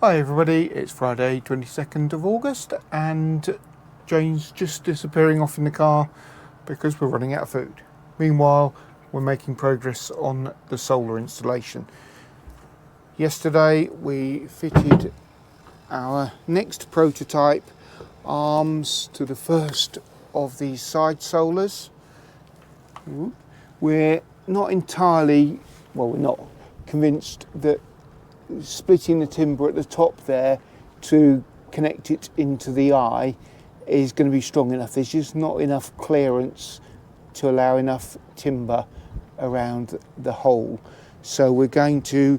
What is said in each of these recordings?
Hi everybody, it's Friday 22nd of August and Jane's just disappearing off in the car because we're running out of food. Meanwhile, we're making progress on the solar installation. Yesterday we fitted our next prototype arms to the first of these side solars. We're not entirely, well, we're not convinced that splitting the timber at the top there to connect it into the eye is going to be strong enough. There's just not enough clearance to allow enough timber around the hole. So we're going to,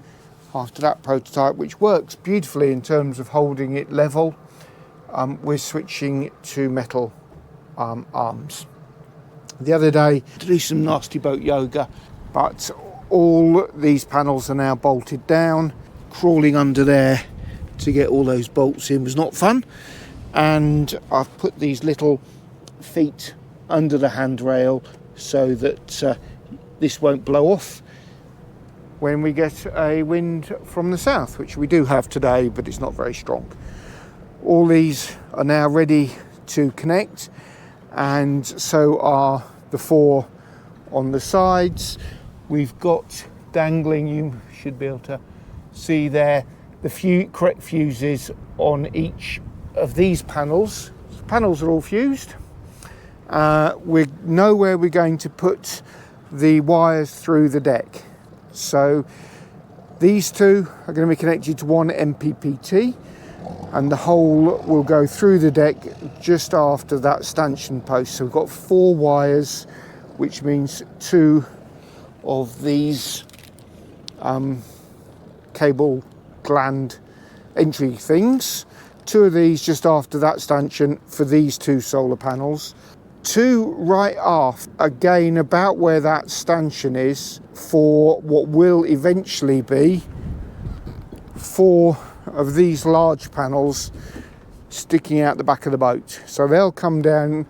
after that prototype, which works beautifully in terms of holding it level, we're switching to metal arms. The other day to do some nasty boat yoga, but all these panels are now bolted down. Crawling under there to get all those bolts in was not fun, and I've put these little feet under the handrail so that this won't blow off when we get a wind from the south, which we do have today, but it's not very strong. All these are now ready to connect, and so are the four on the sides. We've got dangling, you should be able to see there, the correct fuses on each of these panels. The panels are all fused. We know where we're going to put the wires through the deck. So these two are going to be connected to one MPPT, and the hole will go through the deck just after that stanchion post. So we've got 4 wires, which means 2 of these cable gland entry things. 2 of these just after that stanchion for these 2 solar panels. 2 right aft, again about where that stanchion is, for what will eventually be 4 of these large panels sticking out the back of the boat. So they'll come down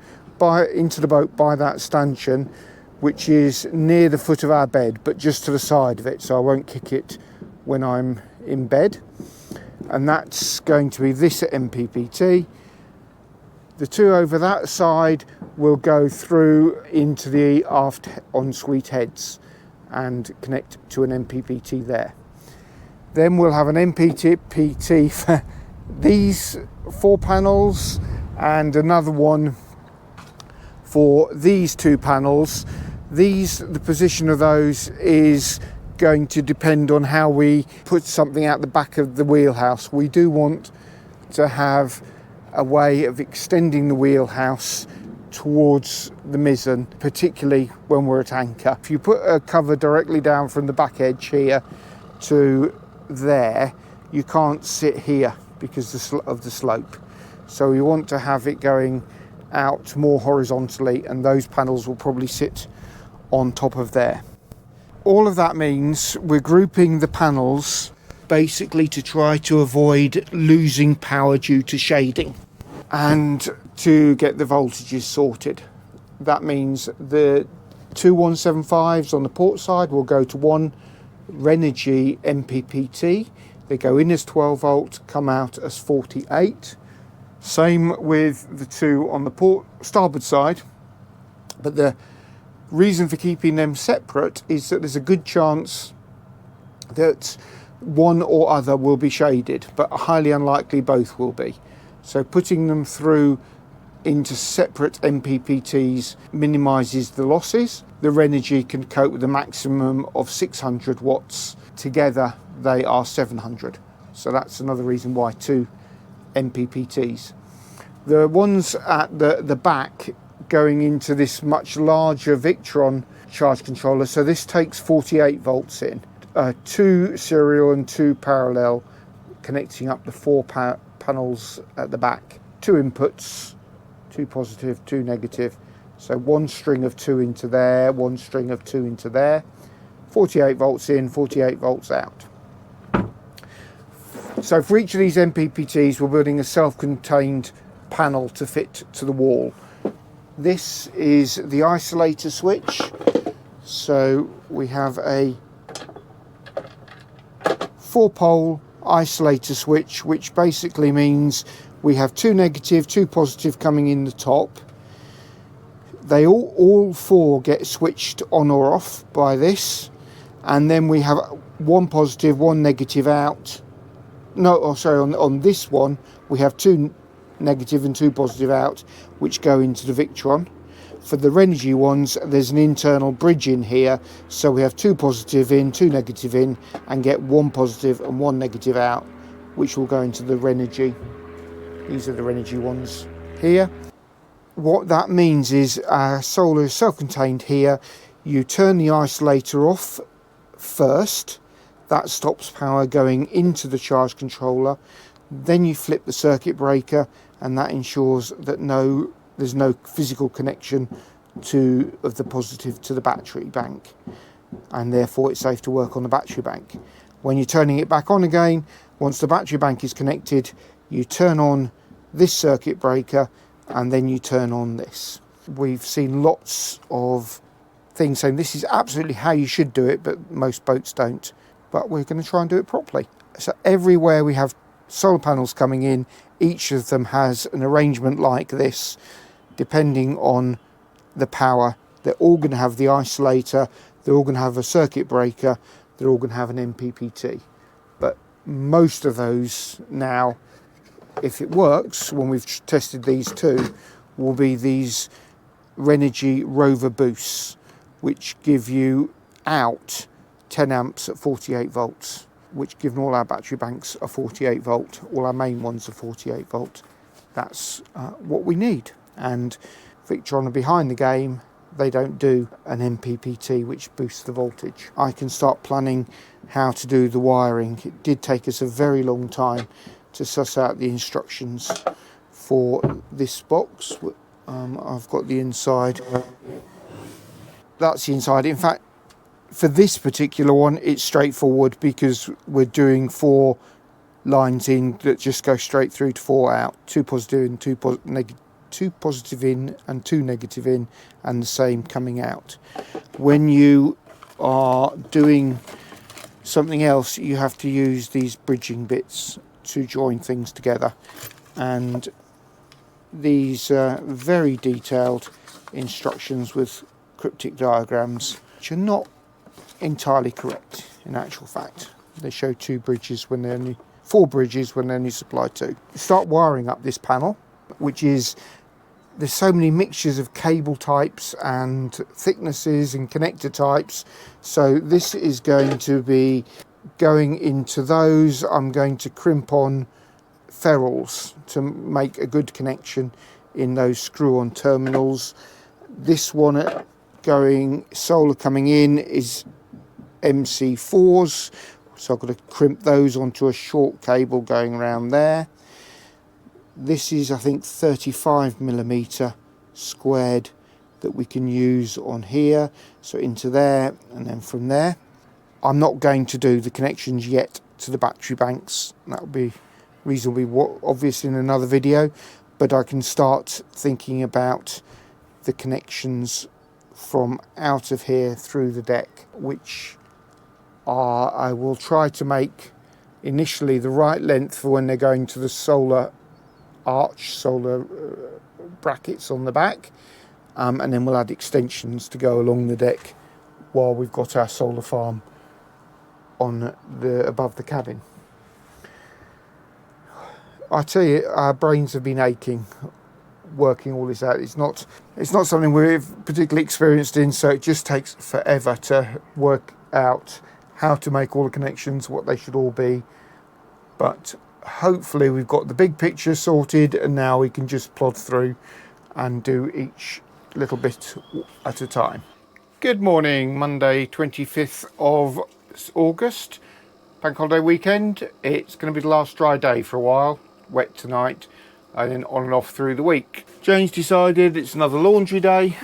into the boat by that stanchion, which is near the foot of our bed, but just to the side of it, so I won't kick it when I'm in bed. And that's going to be this at MPPT. The 2 over that side will go through into the aft ensuite heads and connect to an MPPT there. Then we'll have an MPPT for these 4 panels and another one for these 2 panels. The position of those is going to depend on how we put something out the back of the wheelhouse. We do want to have a way of extending the wheelhouse towards the mizzen, particularly when we're at anchor. If you put a cover directly down from the back edge here to there, you can't sit here because of the slope. So we want to have it going out more horizontally, and those panels will probably sit on top of there. All of that means we're grouping the panels basically to try to avoid losing power due to shading and to get the voltages sorted. That means the 2 175s on the port side will go to one Renogy MPPT. They go in as 12 volt, come out as 48. Same with the 2 on the port starboard side, but the reason for keeping them separate is that there's a good chance that one or other will be shaded, but highly unlikely both will be. So putting them through into separate MPPTs minimises the losses. The Renogy can cope with a maximum of 600 watts. Together they are 700. So that's another reason why 2 MPPTs. The ones at the back going into this much larger Victron charge controller, so this takes 48 volts in, 2 serial and 2 parallel, connecting up the 4 panels at the back. 2 inputs, 2 positive, 2 negative, so 1 string of 2 into there, 1 string of 2 into there, 48 volts in, 48 volts out. So for each of these MPPTs we're building a self-contained panel to fit to the wall. This is the isolator switch. So we have a 4-pole isolator switch, which basically means we have 2 negative, 2 positive coming in the top. They all 4 get switched on or off by this, and then we have 1 positive, 1 negative out. No, oh, sorry, on this one we have 2 negative and 2 positive out, which go into the Victron. For the Renogy ones, there's an internal bridge in here, so we have 2 positive in, 2 negative in, and get 1 positive and 1 negative out, which will go into the Renogy. These are the Renogy ones here. What that means is solar is self-contained here. You turn the isolator off first. That stops power going into the charge controller. Then you flip the circuit breaker, and that ensures that there's no physical connection of the positive to the battery bank, and therefore it's safe to work on the battery bank. When you're turning it back on again, once the battery bank is connected, you turn on this circuit breaker, and then you turn on this. We've seen lots of things saying this is absolutely how you should do it, but most boats don't. But we're going to try and do it properly. So everywhere we have solar panels coming in, each of them has an arrangement like this, depending on the power. They're all going to have the isolator, they're all going to have a circuit breaker, they're all going to have an MPPT. But most of those now, if it works, when we've tested these two, will be these Renogy Rover boosts, which give you out 10 amps at 48 volts, which given all our battery banks are 48 volt, all our main ones are 48 volt. That's what we need. And Victron are behind the game. They don't do an MPPT which boosts the voltage. I can start planning how to do the wiring. It did take us a very long time to suss out the instructions for this box. I've got the inside. That's the inside. In fact, for this particular one, it's straightforward because we're doing 4 lines in that just go straight through to 4 out. 2 positive and 2 positive in and 2 negative in, and the same coming out. When you are doing something else, you have to use these bridging bits to join things together, and these very detailed instructions with cryptic diagrams, which are not entirely correct in actual fact. They show 2 bridges when they're only 4 bridges when they only supply 2. Start wiring up this panel, which is, there's so many mixtures of cable types and thicknesses and connector types, so this is going to be going into those. I'm going to crimp on ferrules to make a good connection in those screw-on terminals. This one going solar coming in is MC4s, so I've got to crimp those onto a short cable going around there. This is, I think, 35mm squared that we can use on here, so into there and then from there. I'm not going to do the connections yet to the battery banks. That will be reasonably obvious in another video, but I can start thinking about the connections from out of here through the deck, which I will try to make initially the right length for when they're going to the solar arch, solar brackets on the back, and then we'll add extensions to go along the deck while we've got our solar farm on above the cabin. I tell you, our brains have been aching working all this out. It's not something we're particularly experienced in, so it just takes forever to work out how to make all the connections, what they should all be. But hopefully we've got the big picture sorted, and now we can just plod through and do each little bit at a time. Good morning, Monday 25th of August, bank holiday weekend. It's going to be the last dry day for a while, wet tonight, and then on and off through the week. Jane's decided it's another laundry day,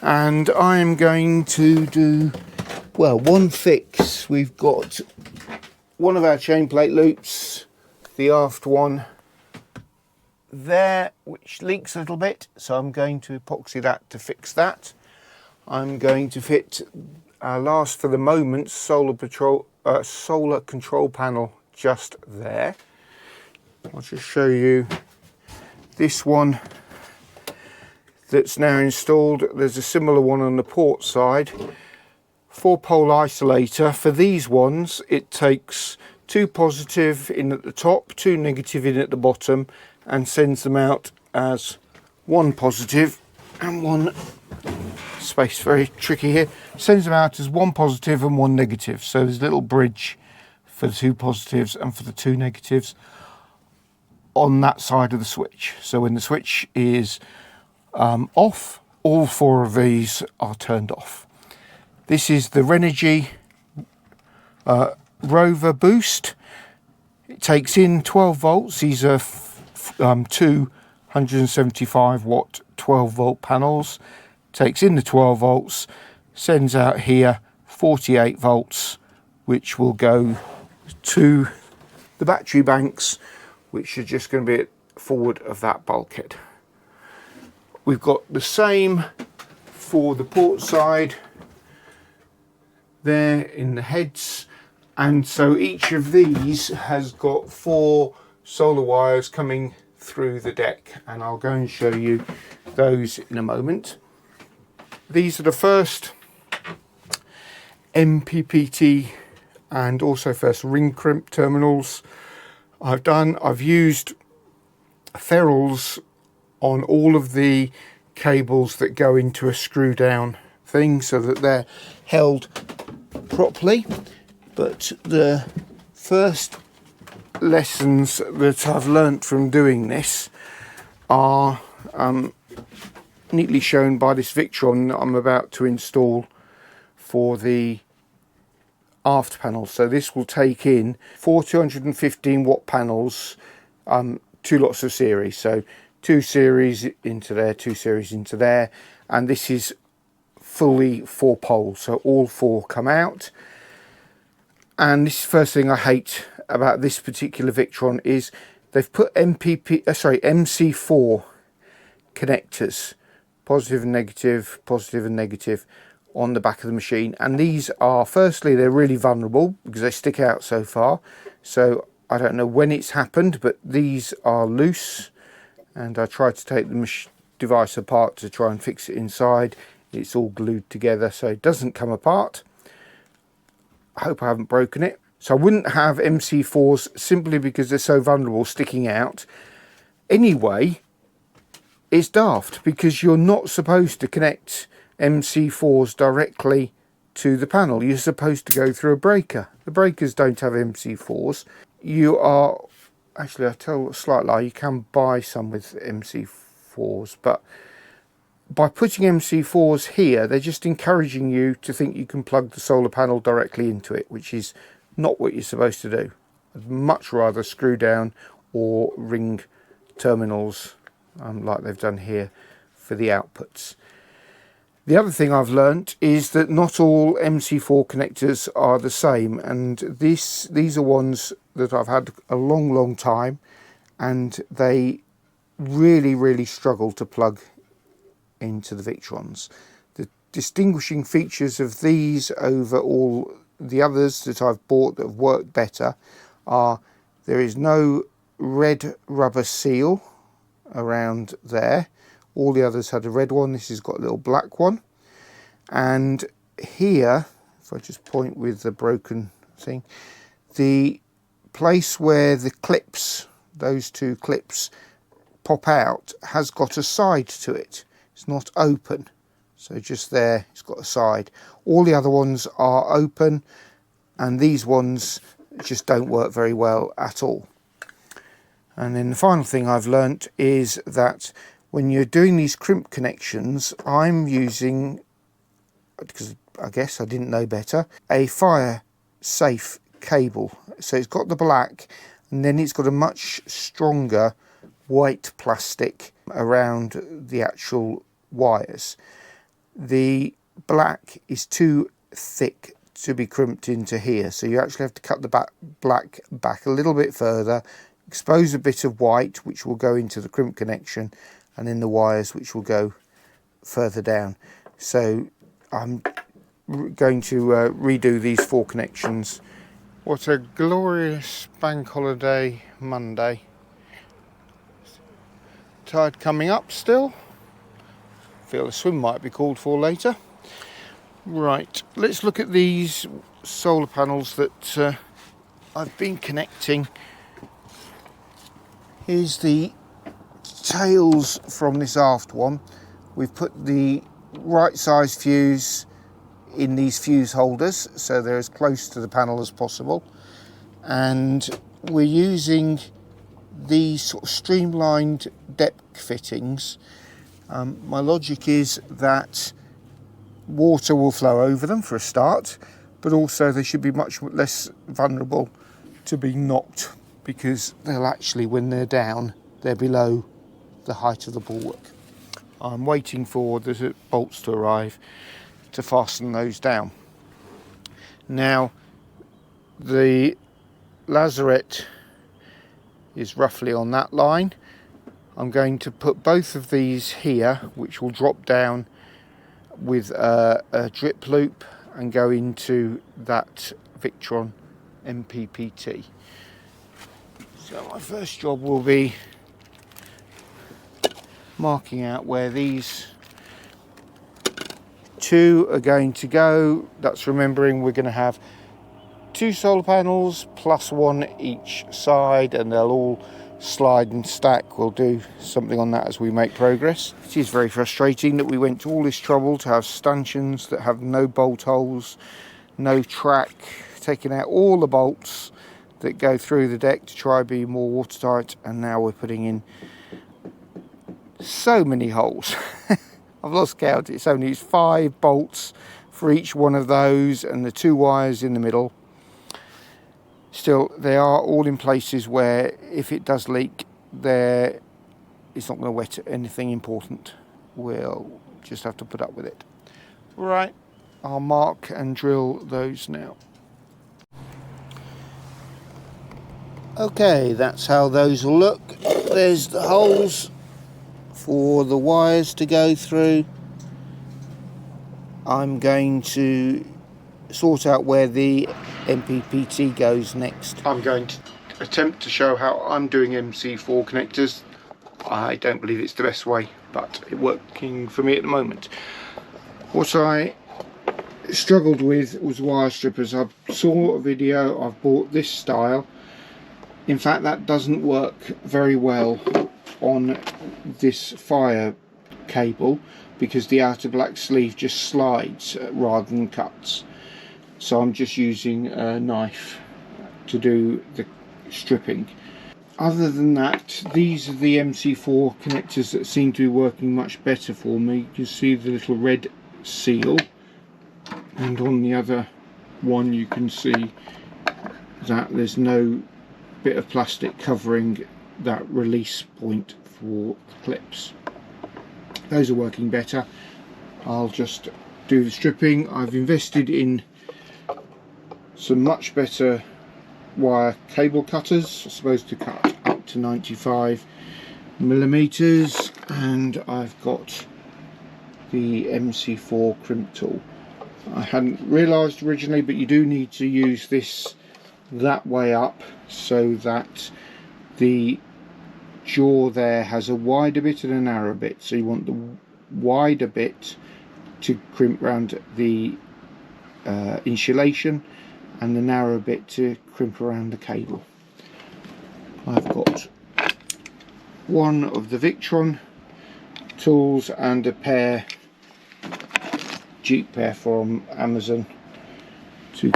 and I am going to do, well, one fix. We've got one of our chain plate loops, the aft one there, which leaks a little bit, so I'm going to epoxy that to fix that. I'm going to fit our last, for the moment, solar control panel just there. I'll just show you this one that's now installed. There's a similar one on the port side. 4-pole isolator. For these ones, it takes 2 positive in at the top, 2 negative in at the bottom, and sends them out as 1 positive and 1 space, very tricky here, sends them out as 1 positive and 1 negative. So there's a little bridge for the 2 positives and for the 2 negatives on that side of the switch. So when the switch is off, all 4 of these are turned off. This is the Renogy Rover Boost. It takes in 12 volts. These are 2 175 watt 12 volt panels. Takes in the 12 volts, sends out here 48 volts, which will go to the battery banks, which are just going to be forward of that bulkhead. We've got the same for the port side there in the heads, and so each of these has got 4 solar wires coming through the deck, and I'll go and show you those in a moment. These are the first MPPT and also first ring crimp terminals I've done. I've used ferrules on all of the cables that go into a screw down thing so that they're held properly. But the first lessons that I've learnt from doing this are neatly shown by this Victron that I'm about to install for the aft panel. So this will take in 4 215 watt panels, 2 lots of series, so 2 series into there, 2 series into there, and this is fully 4 poles, so all 4 come out. And this is the first thing I hate about this particular Victron is they've put MC4 connectors, positive and negative, on the back of the machine. And these are, firstly, they're really vulnerable because they stick out so far. So I don't know when it's happened, but these are loose. And I tried to take the device apart to try and fix it inside. It's all glued together so it doesn't come apart. I hope I haven't broken it. So I wouldn't have MC4s simply because they're so vulnerable sticking out. Anyway, it's daft because you're not supposed to connect MC4s directly to the panel. You're supposed to go through a breaker. The breakers don't have MC4s. You are, actually I tell a slight lie, you can buy some with MC4s, but by putting MC4s here, they're just encouraging you to think you can plug the solar panel directly into it, which is not what you're supposed to do. I'd much rather screw down or ring terminals like they've done here for the outputs. The other thing I've learnt is that not all MC4 connectors are the same, and these are ones that I've had a long time, and they really struggle to plug into the Victrons. The distinguishing features of these over all the others that I've bought that have worked better are there is no red rubber seal around there. All the others had a red one. This has got a little black one. And here, if I just point with the broken thing, the place where the clips, those 2 clips pop out, has got a side to it. It's not open. So just there, it's got a side. All the other ones are open, and these ones just don't work very well at all. And then the final thing I've learnt is that when you're doing these crimp connections, I'm using, because I guess I didn't know better, a fire safe cable. So it's got the black, and then it's got a much stronger white plastic around the actual wires. The black is too thick to be crimped into here, so you actually have to cut the black back a little bit further, expose a bit of white which will go into the crimp connection, and then the wires which will go further down. So I'm going to redo these 4 connections What a glorious bank holiday Monday. Tide coming up still. Feel a swim might be called for later. Right, let's look at these solar panels that I've been connecting. Here's the tails from this aft one. We've put the right size fuse in these fuse holders so they're as close to the panel as possible, and we're using these sort of streamlined depth fittings. My logic is that water will flow over them for a start, but also they should be much less vulnerable to be knocked, because they'll actually, when they're down, they're below the height of the bulwark. I'm waiting for the bolts to arrive to fasten those down. Now, the lazarette is roughly on that line. I'm going to put both of these here, which will drop down with a drip loop and go into that Victron MPPT. So my first job will be marking out where these two are going to go. That's remembering we're going to have 2 solar panels plus 1 each side, and they'll all slide and stack. We'll do something on that as we make progress. It is very frustrating that we went to all this trouble to have stanchions that have no bolt holes, no track, taking out all the bolts that go through the deck to try and be more watertight, and now we're putting in so many holes. I've lost count. It's only 5 bolts for each one of those and the 2 wires in the middle. Still, they are all in places where if it does leak, it's not going to wet anything important. We'll just have to put up with it. Right, I'll mark and drill those now. Okay, that's how those will look. There's the holes for the wires to go through. I'm going to sort out where the MPPT goes next. I'm going to attempt to show how I'm doing MC4 connectors. I don't believe it's the best way, but it's working for me at the moment. What I struggled with was wire strippers. I saw a video, I've bought this style. In fact, that doesn't work very well on this fire cable because the outer black sleeve just slides rather than cuts. So I'm just using a knife to do the stripping. Other than that, these are the MC4 connectors that seem to be working much better for me. You can see the little red seal, and on the other one you can see that there's no bit of plastic covering that release point for the clips. Those are working better. I'll just do the stripping. I've invested in some much better wire cable cutters, supposed to cut up to 95 millimeters, and I've got the MC4 crimp tool. I hadn't realised originally, but you do need to use this that way up so that the jaw there has a wider bit and a narrower bit. So you want the wider bit to crimp around the insulation, and the narrow bit to crimp around the cable. I've got one of the Victron tools and a pair, Jeep pair from Amazon, to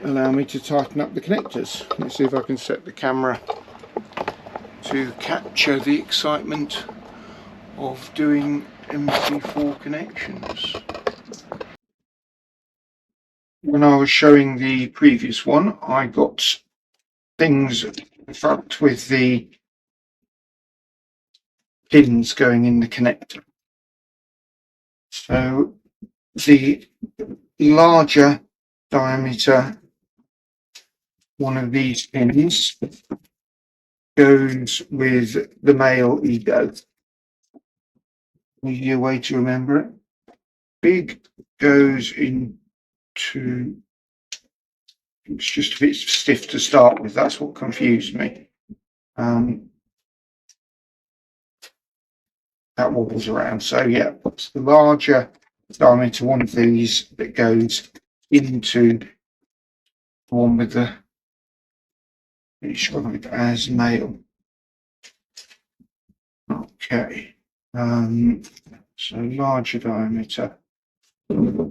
allow me to tighten up the connectors. Let's see if I can set the camera to capture the excitement of doing MC4 connections. When I was showing the previous one, I got things fucked with the pins going in the connector. So the larger diameter one of these pins goes with the male ego. Easier way to remember it. Big goes into It's just a bit stiff to start with. That's what confused me. That wobbles around. So yeah, it's the larger diameter one of these that goes into the one with the described as male. Okay. So larger diameter. There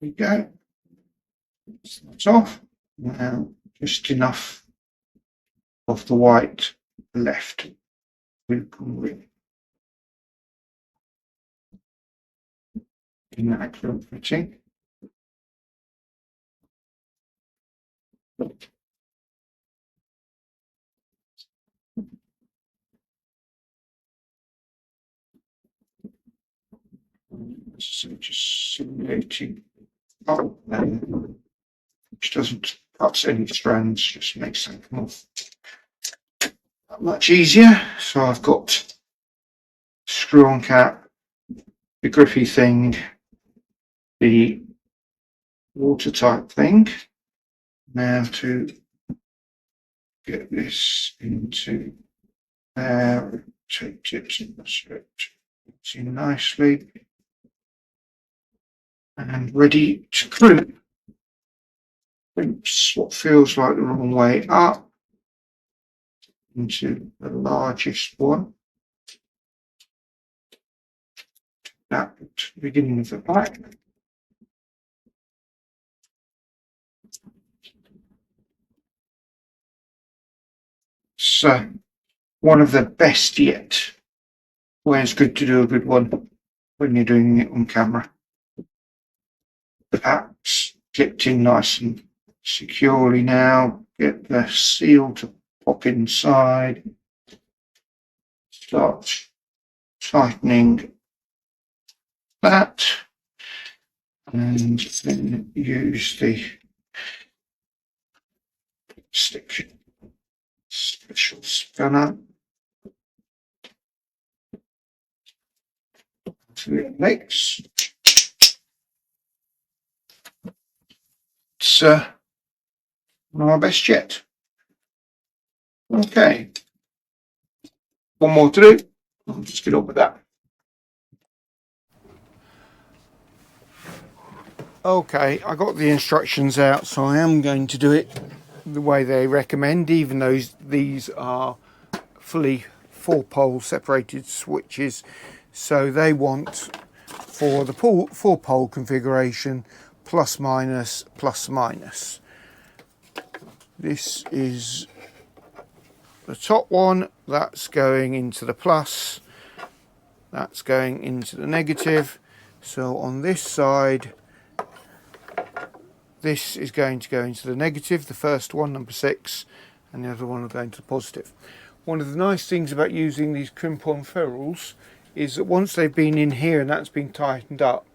we go. That's off. Now just enough of the white left. Inaccurate fitting. So just simulating. Oh, which doesn't cut any strands, just makes them more much easier. So I've got screw on cap, the grippy thing, the watertight thing. Now to get this into there, rotate it in nicely, and ready to crimp. Crimps what feels like the wrong way up into the largest one. That beginning of the back. So one of the best yet. Where it's good to do a good one when you're doing it on camera. That's clipped in nice and securely now. Get the seal to pop inside. Start tightening that. And then use the stick special spanner to the legs. It's one of my best yet. Okay, one more to do. I'll just get on with that. Okay, I got the instructions out, so I am going to do it the way they recommend, even though these are fully 4-pole separated switches. So they want for the 4-pole configuration plus minus plus minus. This is the top one, that's going into the plus, that's going into the negative. So on this side, this is going to go into the negative, the first one, number 6, and the other one will go into the positive. One of the nice things about using these crimp-on ferrules is that once they've been in here and that's been tightened up,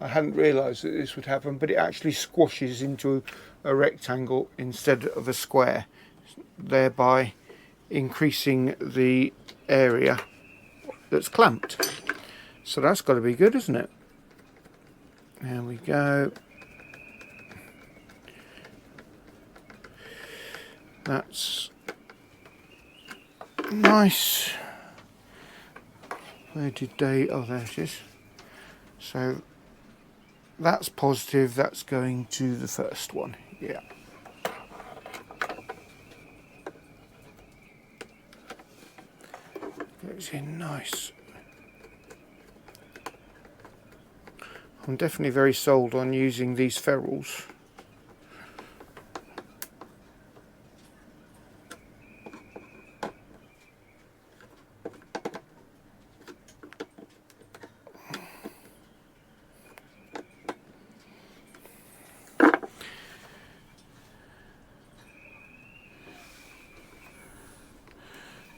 I hadn't realised that this would happen, but it actually squashes into a rectangle instead of a square, thereby increasing the area that's clamped. So that's got to be good, isn't it? There we go. That's nice. Where did they? Oh, there it is. So that's positive, that's going to the first one. Yeah. Goes in nice. I'm definitely very sold on using these ferrules.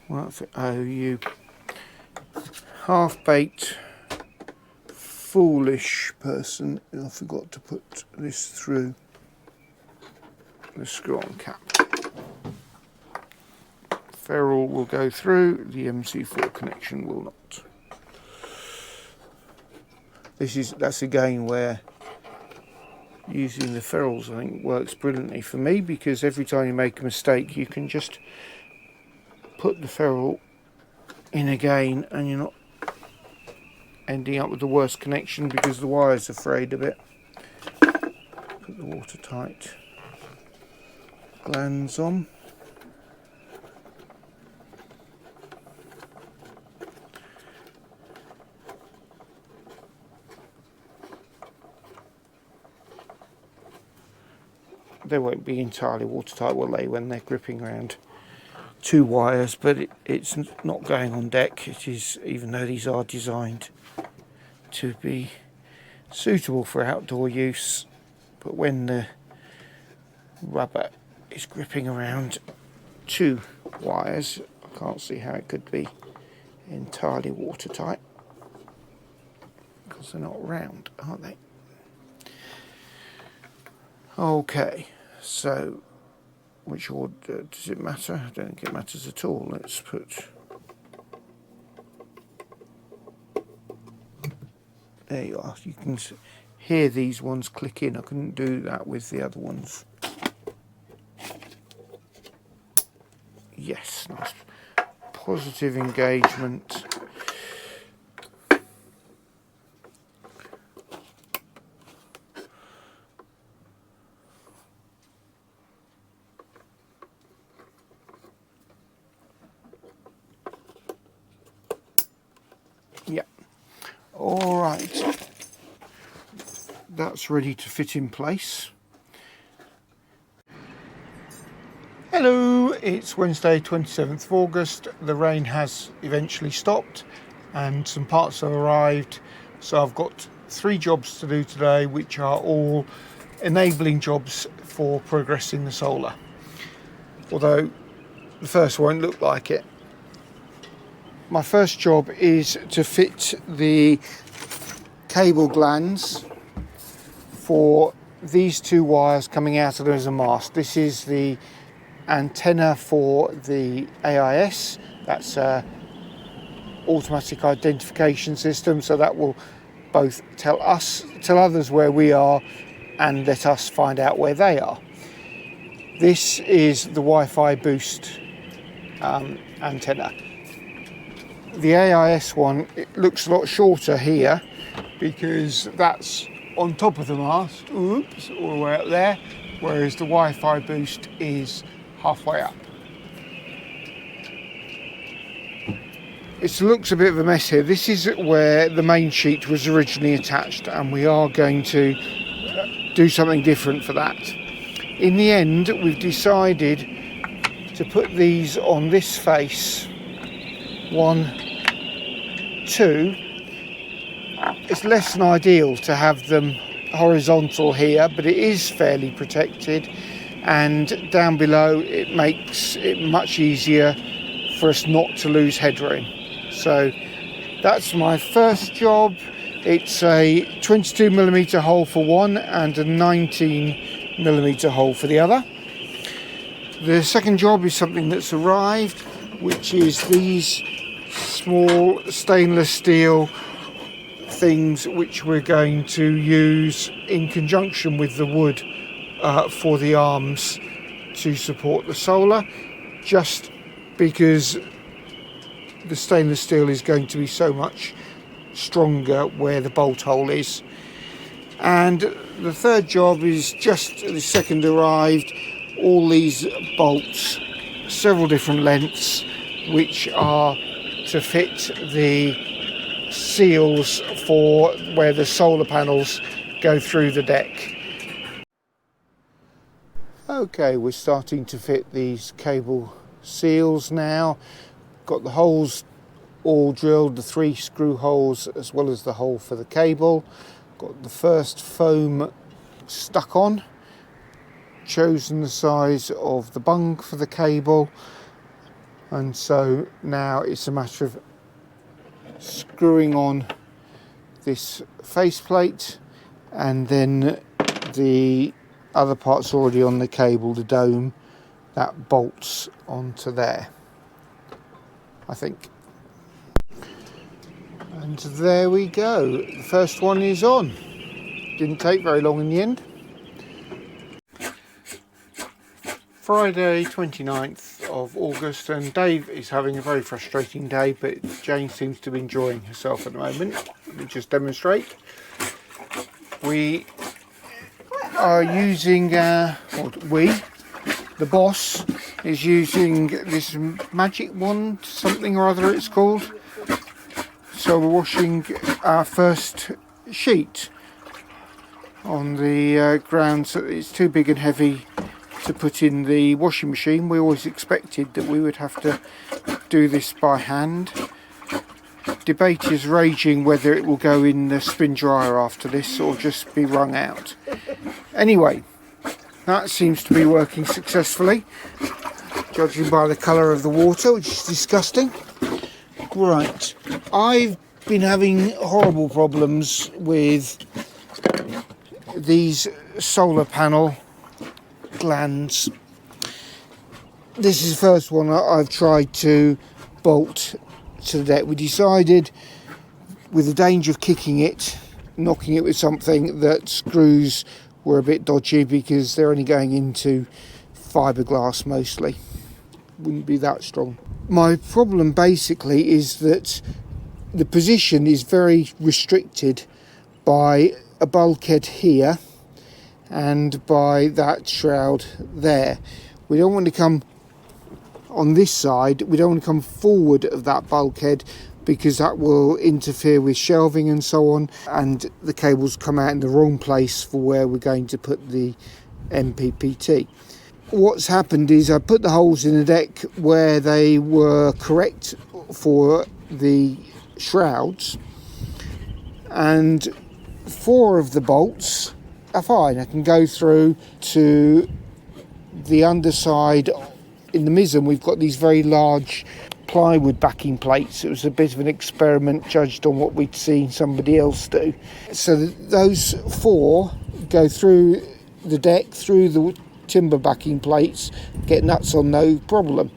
What's it? Oh, you half-baked, foolish person. I forgot to put this through the screw-on cap. Ferrule will go through, the MC4 connection will not. That's again where using the ferrules, I think, works brilliantly for me, because every time you make a mistake you can just put the ferrule in again and you're not ending up with the worst connection because the wire's afraid of it. Put the watertight glands on. They won't be entirely watertight, will they, when they're gripping around two wires, but it's not going on deck. It is, even though these are designed to be suitable for outdoor use, but when the rubber is gripping around two wires, I can't see how it could be entirely watertight, because they're not round, are they? Okay, so which order does it matter? I don't think it matters at all. Let's put, there you are. You can hear these ones click in. I couldn't do that with the other ones. Yes, nice positive engagement. Yeah, all right, that's ready to fit in place. Hello, it's Wednesday 27th of August. The rain has eventually stopped and some parts have arrived, so I've got 3 jobs to do today, which are all enabling jobs for progressing the solar, although the first won't look like it. My first job is to fit the cable glands for these 2 wires coming out of them as a mast. This is the antenna for the AIS, that's a automatic identification system, so that will both tell others where we are and let us find out where they are. This is the Wi-Fi boost antenna. The AIS one, it looks a lot shorter here because that's on top of the mast, oops, all the way up there, whereas the Wi-Fi boost is halfway up. It looks a bit of a mess here. This is where the main sheet was originally attached, and we are going to do something different for that. In the end, we've decided to put these on this face. 1, 2. It's less than ideal to have them horizontal here, but it is fairly protected, and down below it makes it much easier for us not to lose headroom. So that's my first job. It's a 22mm hole for one and a 19mm hole for the other. The second job is something that's arrived, which is these small stainless steel things which we're going to use in conjunction with the wood for the arms to support the solar, just because the stainless steel is going to be so much stronger where the bolt hole is. And the third job is just the second arrived, all these bolts, several different lengths, which are to fit the seals for where the solar panels go through the deck. Okay, we're starting to fit these cable seals now. Got the holes all drilled, the 3 screw holes as well as the hole for the cable. Got the first foam stuck on, chosen the size of the bung for the cable, and so now it's a matter of screwing on this faceplate, and then the other part's already on the cable, the dome, that bolts onto there, I think. And there we go, the first one is on. Didn't take very long in the end. Friday 29th of August, and Dave is having a very frustrating day, but Jane seems to be enjoying herself at the moment. Let me just demonstrate. We are using, the boss is using this magic wand, something or other it's called. So we're washing our first sheet on the ground, so it's too big and heavy to put in the washing machine. We always expected that we would have to do this by hand. Debate is raging whether it will go in the spin dryer after this or just be wrung out. Anyway, that seems to be working successfully, judging by the colour of the water, which is disgusting. Right, I've been having horrible problems with these solar panel glands. This is the first one I've tried to bolt to the deck. We decided, with the danger of kicking it, knocking it with something, that screws were a bit dodgy because they're only going into fiberglass mostly. Wouldn't be that strong. My problem basically is that the position is very restricted by a bulkhead here and by that shroud there. We don't want to come on this side, we don't want to come forward of that bulkhead because that will interfere with shelving and so on, and the cables come out in the wrong place for where we're going to put the MPPT. What's happened is I put the holes in the deck where they were correct for the shrouds, and 4 of the bolts are fine. I can go through to the underside. In the mizzen we've got these very large plywood backing plates. It was a bit of an experiment judged on what we'd seen somebody else do. So those 4 go through the deck, through the timber backing plates, get nuts on, no problem.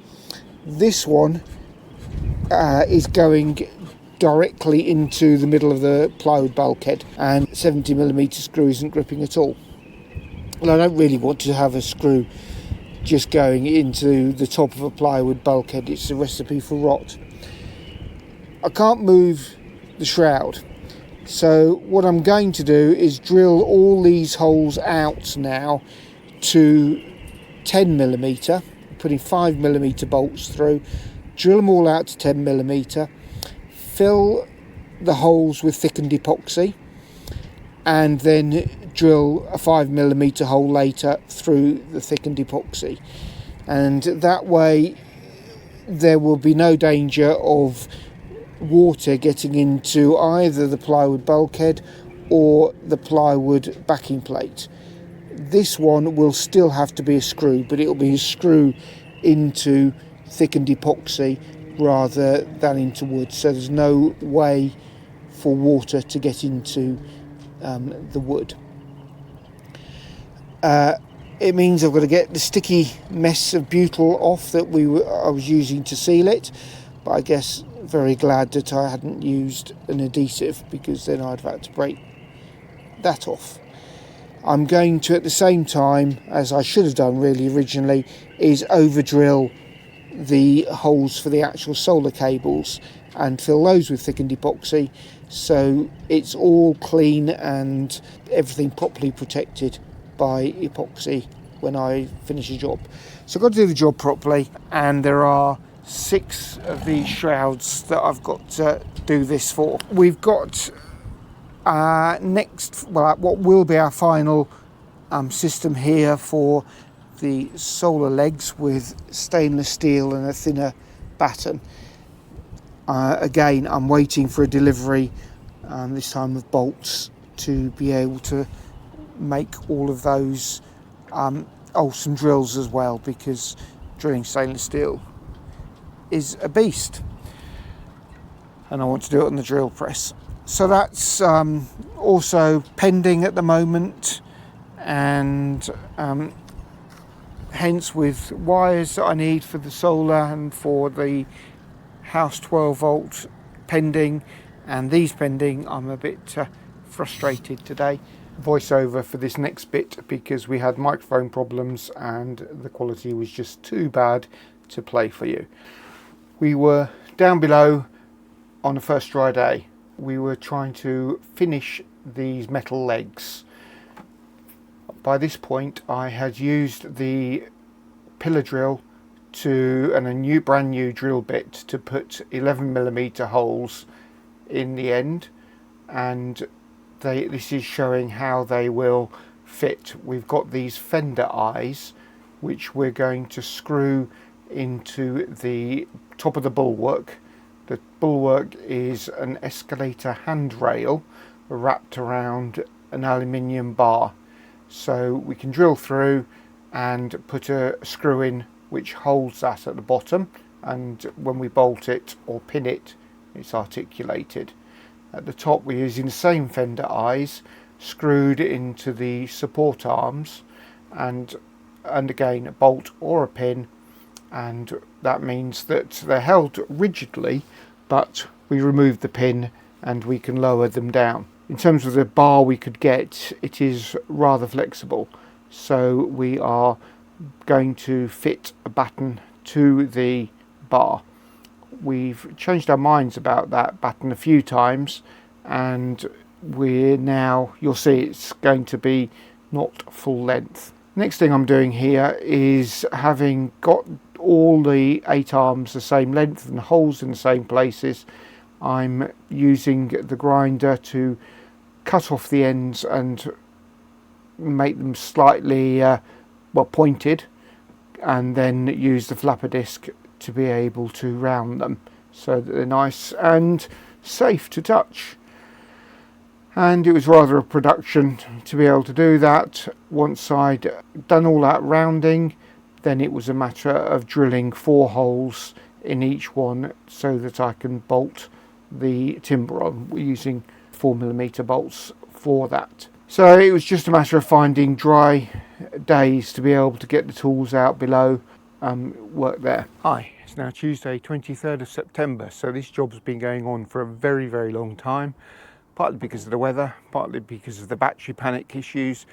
This one is going directly into the middle of the plywood bulkhead, and 70mm screw isn't gripping at all. Well, I don't really want to have a screw just going into the top of a plywood bulkhead. It's a recipe for rot. I can't move the shroud, so what I'm going to do is drill all these holes out now to 10mm, putting 5mm bolts through, drill them all out to 10mm, fill the holes with thickened epoxy, and then drill a 5mm hole later through the thickened epoxy. And that way there will be no danger of water getting into either the plywood bulkhead or the plywood backing plate. This one will still have to be a screw, but it'll be a screw into thickened epoxy rather than into wood, so there's no way for water to get into the wood. It means I've got to get the sticky mess of butyl off that I was using to seal it, but I guess very glad that I hadn't used an adhesive, because then I'd have had to break that off. I'm going to, at the same time, as I should have done really originally, is over drill the holes for the actual solar cables and fill those with thickened epoxy, so it's all clean and everything properly protected by epoxy when I finish a job. So I've got to do the job properly, and there are 6 of these shrouds that I've got to do this for. We've got what will be our final system here for the solar legs with stainless steel and a thinner batten. Again, I'm waiting for a delivery this time of bolts to be able to make all of those, some drills as well, because drilling stainless steel is a beast and I want to do it on the drill press. So that's also pending at the moment, and hence with wires that I need for the solar and for the house 12 volt pending, And these pending, I'm a bit frustrated today. Voiceover for this next bit because we had microphone problems and the quality was just too bad to play for you. We were down below on the first dry day. We were trying to finish these metal legs. By this point I had used the pillar drill and a brand new drill bit to put 11mm holes in the end, and this is showing how they will fit. We've got these fender eyes which we're going to screw into the top of the bulwark. The bulwark is an escalator handrail wrapped around an aluminium bar, so we can drill through and put a screw in which holds that at the bottom, and when we bolt it or pin it, it's articulated. At the top we're using the same fender eyes screwed into the support arms, and again a bolt or a pin, and that means that they're held rigidly, but we remove the pin and we can lower them down. In terms of the bar we could get, it is rather flexible, so we are going to fit a batten to the bar. We've changed our minds about that batten a few times, and we're now, you'll see it's going to be not full length. Next thing I'm doing here is, having got all the 8 arms the same length and holes in the same places, I'm using the grinder to cut off the ends and make them slightly pointed, and then use the flapper disc to be able to round them so that they're nice and safe to touch. And it was rather a production to be able to do that. Once I'd done all that rounding, then it was a matter of drilling 4 holes in each one so that I can bolt the timber on. We're using 4mm bolts for that. So it was just a matter of finding dry days to be able to get the tools out below, work there. Hi, it's now Tuesday 23rd of September, so this job's been going on for a very, very long time, partly because of the weather, partly because of the battery panic issues,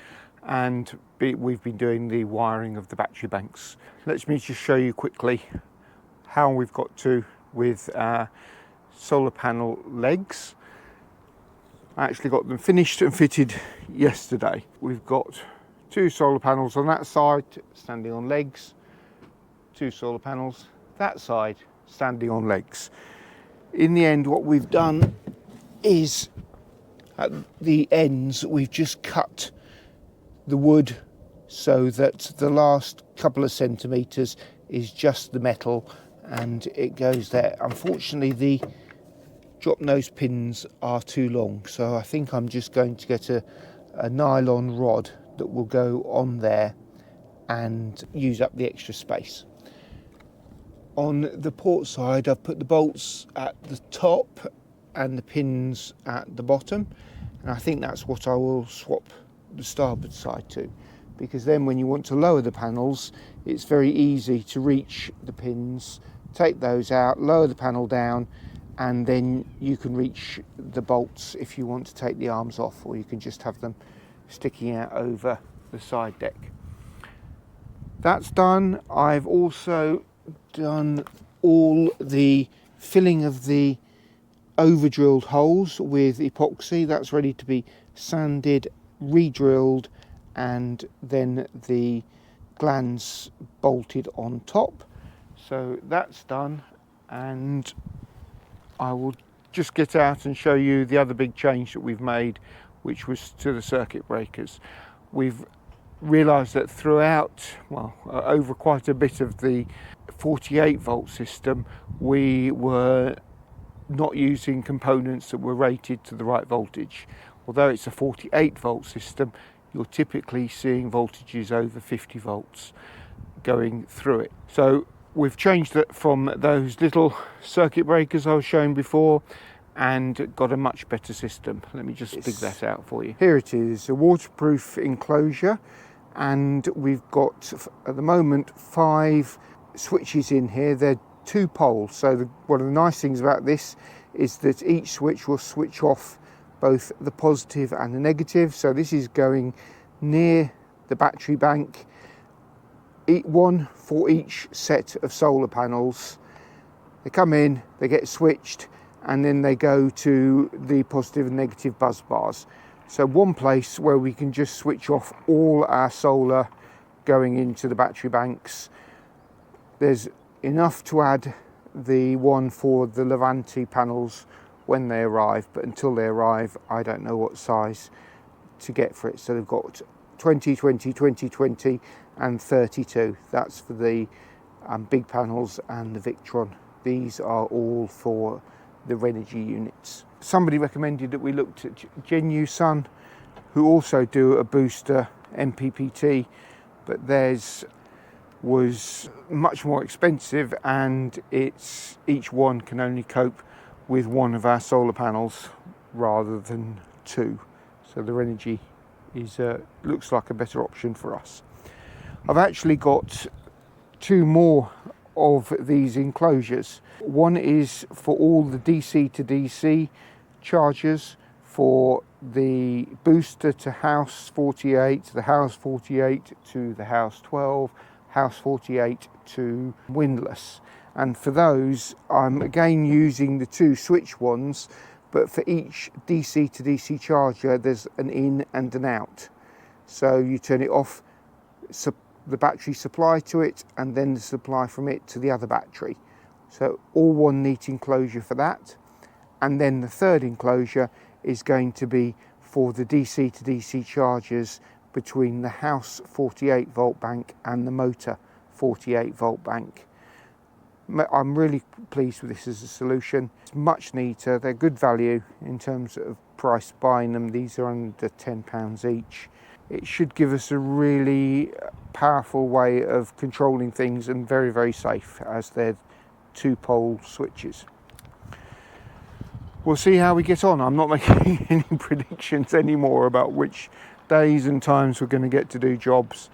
and we've been doing the wiring of the battery banks. Let me just show you quickly how we've got to with our solar panel legs. I actually got them finished and fitted yesterday. We've got 2 solar panels on that side standing on legs, 2 solar panels that side standing on legs. In the end, what we've done is at the ends we've just cut the wood so that the last couple of centimetres is just the metal and it goes there. Unfortunately, the drop nose pins are too long, so I think I'm just going to get a nylon rod that will go on there and use up the extra space. On the port side, I've put the bolts at the top and the pins at the bottom, and I think that's what I will swap the starboard side to, because then when you want to lower the panels, it's very easy to reach the pins, take those out, lower the panel down, and then you can reach the bolts if you want to take the arms off, or you can just have them sticking out over the side deck. That's done. I've also done all the filling of the over drilled holes with epoxy. That's ready to be sanded, re-drilled, and then the glands bolted on top. So that's done, and I will just get out and show you the other big change that we've made, which was to the circuit breakers. We've realised that throughout, over quite a bit of the 48 volt system, we were not using components that were rated to the right voltage. Although it's a 48 volt system, you're typically seeing voltages over 50 volts going through it. So we've changed it from those little circuit breakers I was showing before and got a much better system. Let me just dig that out for you. Here it is, a waterproof enclosure, and we've got at the moment 5 switches in here. They're 2 poles, so one of the nice things about this is that each switch will switch off both the positive and the negative. So this is going near the battery bank, one for each set of solar panels. They come in, they get switched, and then they go to the positive and negative buzz bars. So one place where we can just switch off all our solar going into the battery banks. There's enough to add the one for the Levante panels when they arrive, but until they arrive I don't know what size to get for it. So they've got 20, 20, 20, 20 and 32. That's for the big panels and the Victron. These are all for the Renogy units. Somebody recommended that we looked at Genusun, who also do a booster MPPT, but theirs was much more expensive, and each one can only cope with one of our solar panels rather than two. So the Renogy looks like a better option for us. I've actually got two more of these enclosures. One is for all the DC to DC chargers for the booster to house 48, the house 48 to the house 12, house 48 to windlass. And for those I'm again using the two switch ones, but for each DC to DC charger there's an in and an out. So you turn it off, the battery supply to it, and then the supply from it to the other battery. So all one neat enclosure for that. And then the third enclosure is going to be for the DC to DC chargers between the house 48 volt bank and the motor 48 volt bank. I'm really pleased with this as a solution. It's much neater, they're good value in terms of price buying them. These are under £10 each. It should give us a really powerful way of controlling things, and very, very safe, as they're two pole switches. We'll see how we get on. I'm not making any predictions anymore about which days and times we're going to get to do jobs,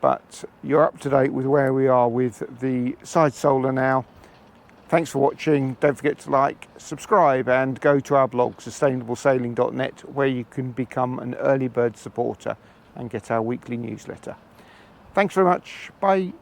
but you're up to date with where we are with the side solar now. Thanks for watching. Don't forget to like, subscribe, and go to our blog sustainablesailing.net, where you can become an early bird supporter and get our weekly newsletter. Thanks very much. Bye.